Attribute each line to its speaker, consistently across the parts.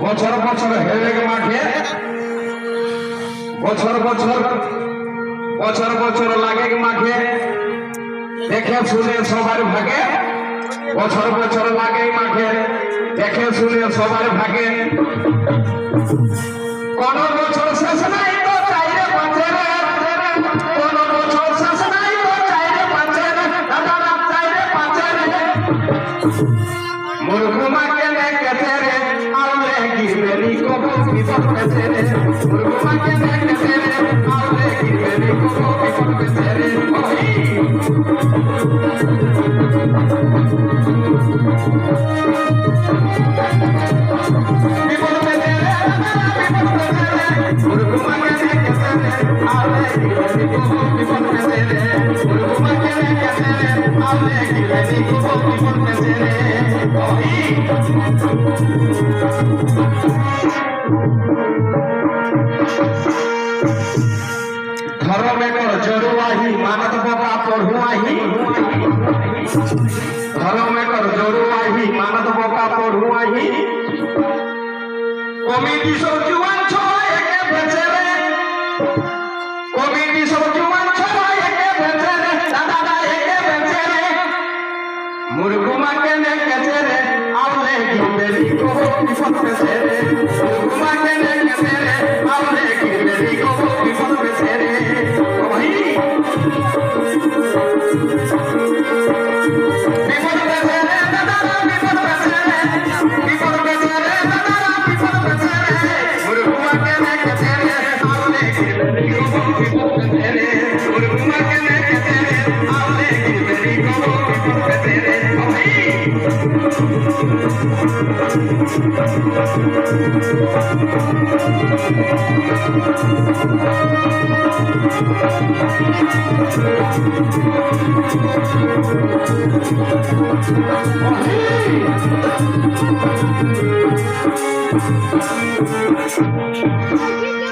Speaker 1: বছর বছর হেরে মাঠে বছর বছর লাগে মাঠে দেখে শুনে সবার ভাগে বছর বছর লাগে মাঠে দেখে শুনে সবার ভাগে কোন বছর শেষ নাই তো চাইরে পাঁচে কোন বছর শেষ নাই তো চাইরে পাঁচে দাদা চাইরে পাঁচে মুরগুমা কেনে কেতে রে আলে গিরবেলি কবু বিপদ পেছে রে মুরগুমা কেনে কেতে রে আলে গিরবেলি কবু বিপদ পেছে রে বিপদ পেছে রে মুরগুমা কেনে কেতে রে আলে গিরবেলি কবু বিপদ পেছে রে মুরগুমা কেনে কেতে রে আলে গিরবেলি কবু বিপদ পেছে রে घर में कर जरुआही मानत बाबा पढ़ुआही घर में कर जरुआही मानत बाबा पढ़ुआही कमिटी सब जुआन छय एके भेजे रे कमिटी सब जुआन छय एके भेजे रे दादा एके भेजे रे मुरगुमा केने केजे रे आवले गिरबेली को विपद पेছে रे मुरगुमा केने केजे रे आवले गिरबेली को विपद पेছে रे भाई विपद पेছে रे दादा विपद पेছে रे विपद पेছে रे दादा विपद पेছে रे मुरगुमा केने केजे रे आवले गिरबेली को विपद पेছে रे मुरगुमा केने केजे रे आवले गिरबेली को विपद पेছে रे भाई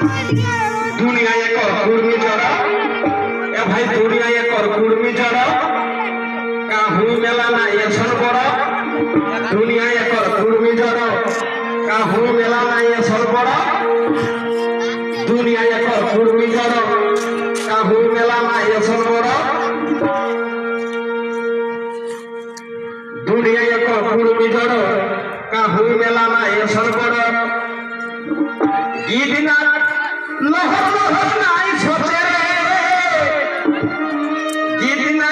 Speaker 1: दुनिया एक कुर्मी जरा ए भाई दुनिया एक कुर्मी जरा काहू मेला ना ये सरबरा दुनिया एक कुर्मी जरा काहू मेला ना ये सरबरा दुनिया एक कुर्मी जरा काहू मेला ना ये सरबरा दुनिया एक कुर्मी जरा काहू मेला ना ये सरबरा इदिना लहर लहर नाई सोचे रे इदिना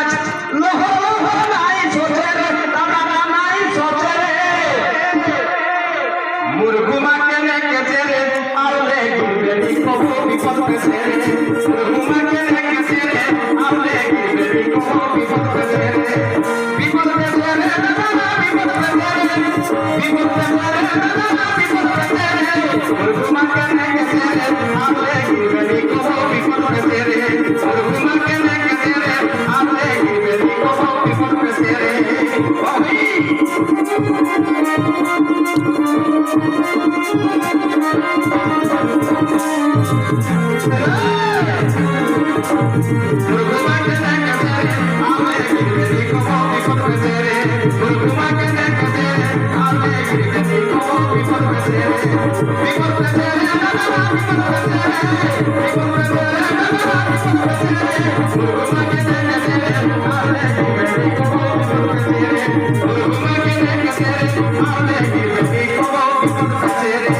Speaker 1: लहर लहर नाई सोचे रे दादा नाई सोचे रे मुरगुमा केने केजे रे आवले गिरबेली को विपद पेছে रे मुरगुमा केने केजे रे आवले गिरबेली को विपद पेছে रे विपद पेছে रे दादा विपद पेছে रे विपद पेছে रे दादा विपद पेছে रे मुरगुमा केने केजे रे आवले गिरबेली को विपद पेছে रे मुरगुमा केने केजे रे आवले गिरबेली को विपद पेছে रे भाई मुरगुमा केने केजे रे आवले गिरबेली को विपद पेছে रे मुरगुमा केने केजे रे आवले गिरबेली को विपद पेছে रे विपद पेছে रे दादा विपद पेছে रे विपद पेছে रे दादा विपद पेছে रे मुरगुमा केने केजे रे आवले गिरबेली को विपद पेছে रे मुरगुमा केने केजे रे आवले गिरबेली को विपद पेছে रे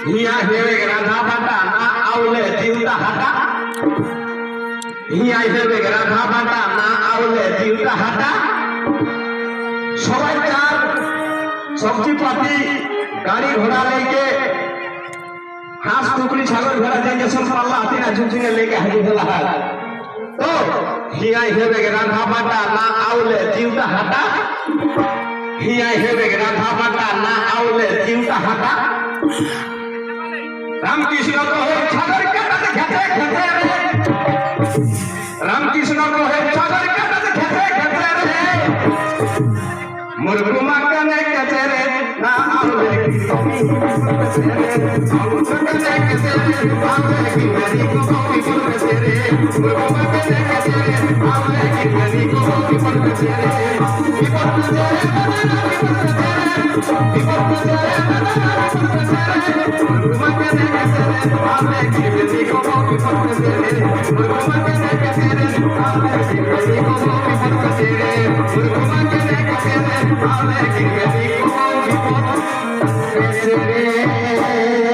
Speaker 1: হিয়া হেবে রাধা বাটা না আউলে জিউটা হাটা হিয়া হেবে রাধা বাটা না আউলে জিউটা হাটা সবাই তার সবজি পাতি গাড়ি ঘোড়া लेके হাঁস টুকরি ছাগল ঘোড়া যে সব পাল্লা হাতি না ঝুঁঝুঙে लेके হাজির হলা তো হিয়া হেবে রাধা বাটা না আউলে জিউটা হাটা হিয়া হেবে রাধা বাটা না আউলে জিউটা হাটা রামকৃষ্ণ কহে ছাগল কাটাতে খেতে খেতে রে রামকৃষ্ণ কহে ছাগল কাটাতে খেতে খেতে রে মুরগুমা কানে কেতে রে না আউলে মুরগুমা কানে কেতে রে আউলে কি মেরি কো কপি করতে রে মুরগুমা কানে কেতে রে আউলে কি মেরি কো কপি করতে রে কি করতে রে কি করতে রে মুরগুমা কানে কেতে রে আউলে কি মেরি কো কপি করতে রে মুরগুমা কানে কেতে রে আউলে কি মেরি কো কপি করতে রে মুরগুমা কানে কেতে রে আউলে কি মেরি কো কপি করতে রে